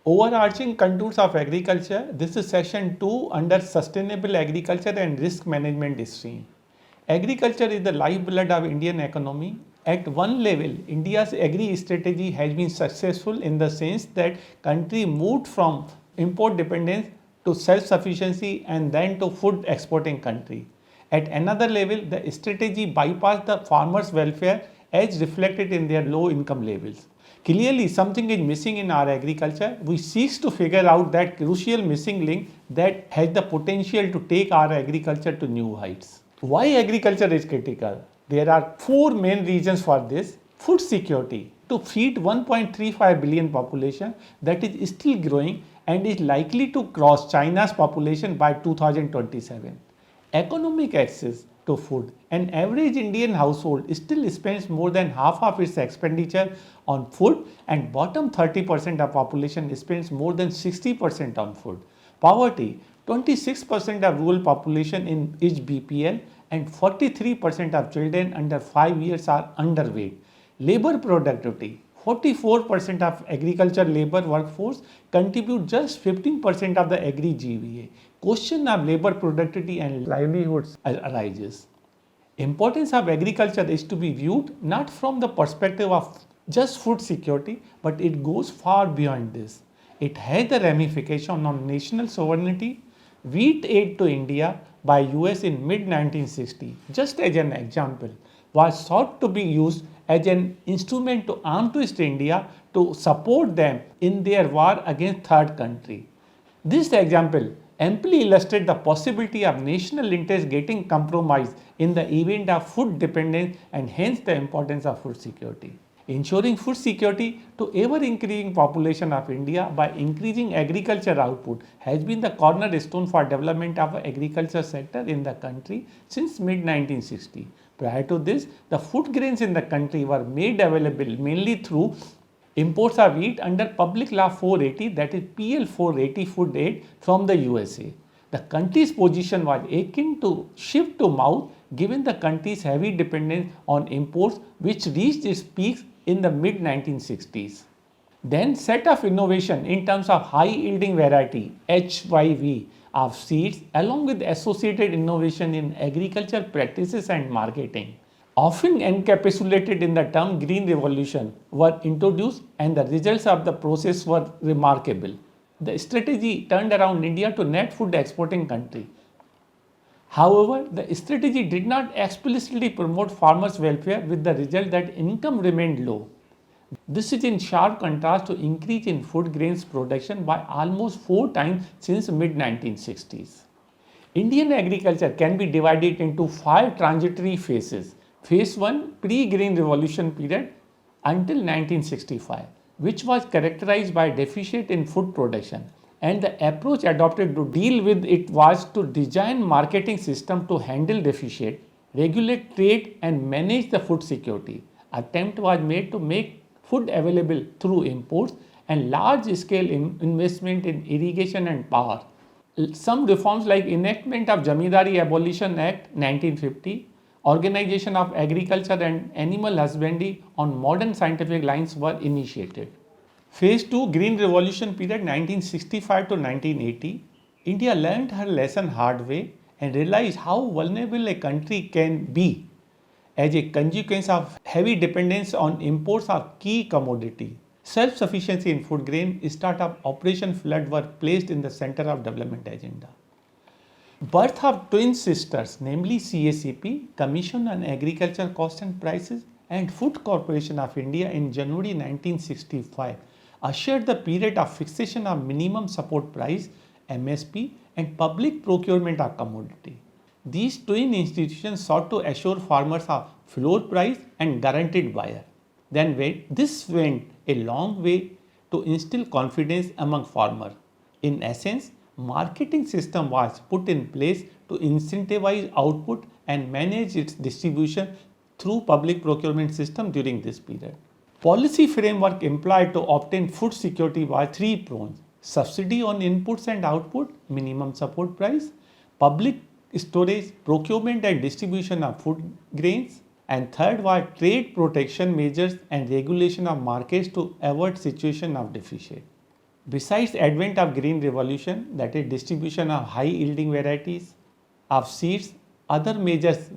Overarching contours of agriculture. This is section 2 under sustainable agriculture and risk management stream. Agriculture is the lifeblood of Indian economy. At one level, India's agri strategy has been successful in the sense that country moved from import dependence to self-sufficiency and then to food exporting country. At another level, the strategy bypassed the farmers' welfare as reflected in their low income levels. Clearly, something is missing in our agriculture. We seek to figure out that crucial missing link that has the potential to take our agriculture to new heights. Why agriculture is critical? There are four main reasons for this. Food security. To feed 1.35 billion population that is still growing and is likely to cross China's population by 2027. Economic access to food. An average Indian household still spends more than half of its expenditure on food, and bottom 30% of population spends more than 60% on food. Poverty. 26% of rural population is BPL and 43% of children under 5 years are underweight. Labor productivity. 44% of agriculture labor workforce contribute just 15% of the agri GVA. Question of labor productivity and livelihoods arises. Importance of agriculture is to be viewed not from the perspective of just food security, but it goes far beyond this. It has the ramification on national sovereignty. Wheat aid to India by US in mid 1960, just as an example, was thought to be used as an instrument to arm twist India to support them in their war against third country. This example amply illustrates the possibility of national interest getting compromised in the event of food dependence and hence the importance of food security. Ensuring food security to ever increasing population of India by increasing agriculture output has been the cornerstone for development of agriculture sector in the country since mid 1960. Prior to this, the food grains in the country were made available mainly through imports of wheat under Public Law 480, that is PL 480 food aid from the USA. The country's position was akin to shift to mouth given the country's heavy dependence on imports which reached its peaks in the mid 1960s. Then set of innovation in terms of high yielding variety HYV of seeds along with associated innovation in agriculture practices and marketing, often encapsulated in the term green revolution, were introduced and the results of the process were remarkable. The strategy turned around India to net food exporting country. However, the strategy did not explicitly promote farmers' welfare with the result that income remained low. This is in sharp contrast to increase in food grains production by almost 4 times since mid 1960s. Indian agriculture can be divided into 5 transitory phases. Phase 1 pre-green revolution period until 1965, which was characterized by deficit in food production, and the approach adopted to deal with it was to design marketing system to handle deficit, regulate trade and manage the food security. Attempt was made to make food available through imports and large scale investment in irrigation and power. Some reforms like enactment of Jamindari Abolition Act 1950, organization of agriculture and animal husbandry on modern scientific lines were initiated. Phase 2 Green Revolution period 1965 to 1980, India learned her lesson hard way and realized how vulnerable a country can be as a consequence of heavy dependence on imports of key commodity. Self-sufficiency in food grain, start of Operation Flood were placed in the center of development agenda. Birth of twin sisters, namely CACP, Commission on Agriculture Cost and Prices, and Food Corporation of India in January 1965, ushered the period of fixation of minimum support price MSP and public procurement of commodity. These twin institutions sought to assure farmers a floor price and guaranteed buyer. This went a long way to instill confidence among farmers. In essence, marketing system was put in place to incentivize output and manage its distribution through public procurement system during this period. Policy framework employed to obtain food security was 3 prongs: subsidy on inputs and output, minimum support price, public storage, procurement and distribution of food grains, and third was trade protection measures and regulation of markets to avoid situation of deficit. Besides advent of green revolution, that is distribution of high yielding varieties of seeds, other measures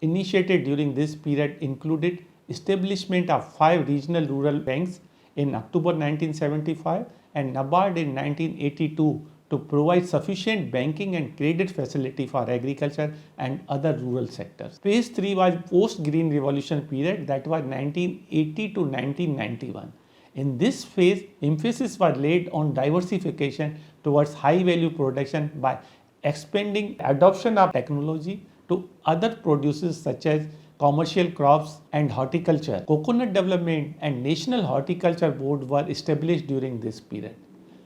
initiated during this period included establishment of 5 regional rural banks in October 1975 and NABARD in 1982 to provide sufficient banking and credit facility for agriculture and other rural sectors. Phase 3 was post-green revolution period, that was 1980 to 1991. In this phase, emphasis was laid on diversification towards high value production by expanding adoption of technology to other produces such as commercial crops and horticulture. Coconut development and National Horticulture Board were established during this period.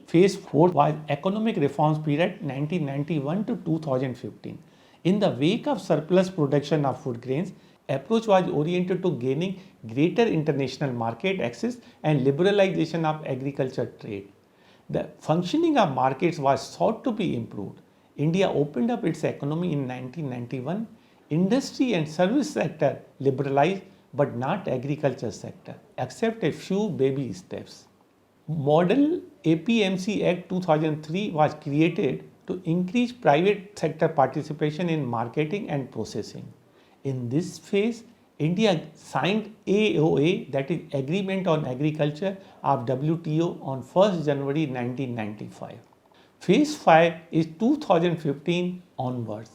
Phase 4 was economic reforms period 1991 to 2015. In the wake of surplus production of food grains, approach was oriented to gaining greater international market access and liberalization of agriculture trade. The functioning of markets was sought to be improved. India opened up its economy in 1991. Industry and service sector liberalized, but not agriculture sector, except a few baby steps. Model APMC Act 2003 was created to increase private sector participation in marketing and processing. In this phase, India signed AOA, that is Agreement on Agriculture of WTO, on 1st January 1995. Phase 5 is 2015 onwards.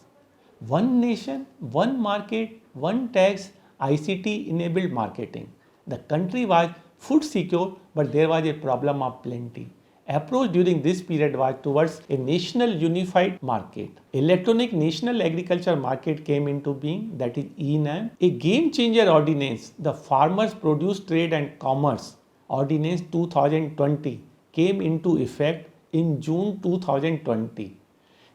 One nation, one market, one tax, ICT enabled marketing. The country was food secure, but there was a problem of plenty. Approach during this period was towards a national unified market. Electronic National Agriculture Market came into being, that is ENAM, a game changer ordinance. The Farmers Produce Trade and Commerce Ordinance 2020 came into effect in June 2020.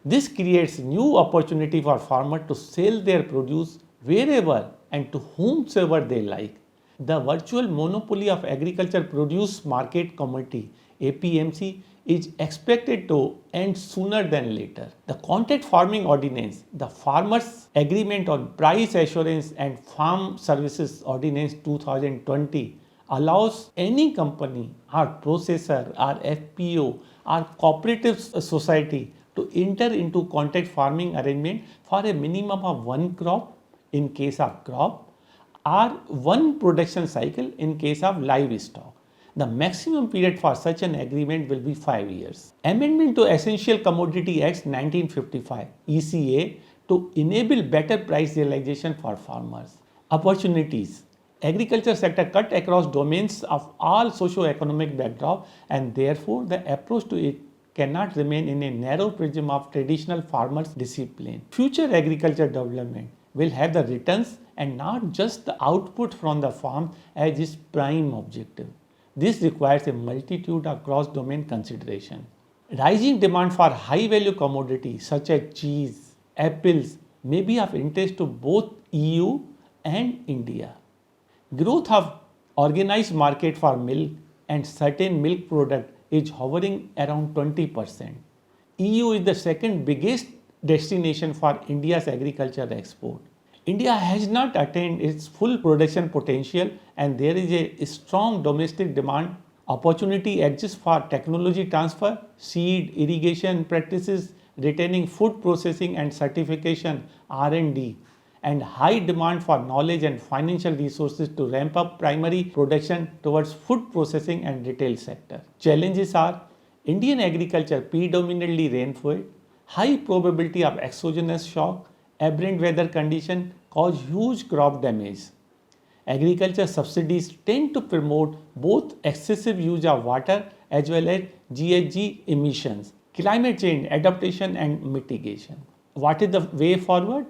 This creates new opportunity for farmers to sell their produce wherever and to whomsoever they like. The virtual monopoly of agriculture produce market committee APMC is expected to end sooner than later. The Contract Farming Ordinance, the Farmers Agreement on Price Assurance and Farm Services Ordinance 2020 allows any company or processor or FPO or cooperative society to enter into contract farming arrangement for a minimum of one crop in case of crop or one production cycle in case of livestock. The maximum period for such an agreement will be 5 years. Amendment to Essential Commodity Act 1955 ECA to enable better price realization for farmers. Opportunities. Agriculture sector cut across domains of all socio-economic backdrop, and therefore the approach to it cannot remain in a narrow prism of traditional farmers' discipline. Future agriculture development will have the returns and not just the output from the farm as its prime objective. This requires a multitude of cross-domain consideration. Rising demand for high-value commodities such as cheese, apples may be of interest to both EU and India. Growth of organized market for milk and certain milk product is hovering around 20%. EU is the second biggest destination for India's agriculture export. India has not attained its full production potential, and there is a strong domestic demand. Opportunity exists for technology transfer, seed, irrigation practices, retaining food processing and certification R&D, and high demand for knowledge and financial resources to ramp up primary production towards food processing and retail sector. Challenges are Indian agriculture predominantly rainfed, high probability of exogenous shock, aberrant weather condition cause huge crop damage. Agriculture subsidies tend to promote both excessive use of water as well as GHG emissions. Climate change adaptation and mitigation. What is the way forward?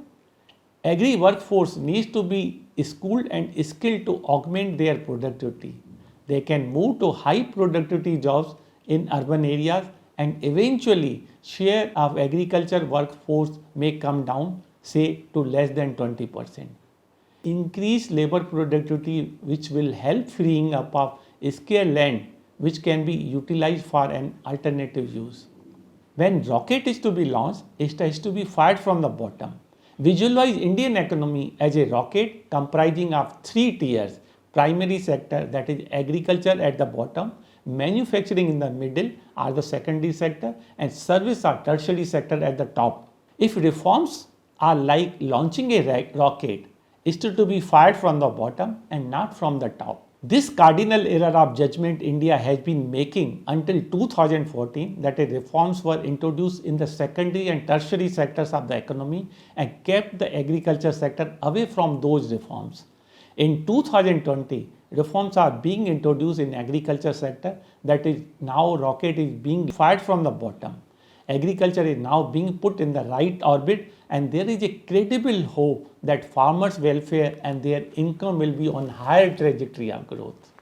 Agri workforce needs to be schooled and skilled to augment their productivity. They can move to high productivity jobs in urban areas, and eventually share of agriculture workforce may come down, say, to less than 20%. Increase labor productivity, which will help freeing up of scarce land which can be utilized for an alternative use. When rocket is to be launched, it has to be fired from the bottom. Visualize Indian economy as a rocket comprising of 3 tiers. Primary sector, that is agriculture at the bottom, manufacturing in the middle are the secondary sector, and service are tertiary sector at the top. If reforms are like launching a rocket, is to be fired from the bottom and not from the top. This cardinal error of judgment India has been making until 2014, that reforms were introduced in the secondary and tertiary sectors of the economy and kept the agriculture sector away from those reforms. In 2020, reforms are being introduced in agriculture sector, that is now rocket is being fired from the bottom. Agriculture is now being put in the right orbit, and there is a credible hope that farmers' welfare and their income will be on higher trajectory of growth.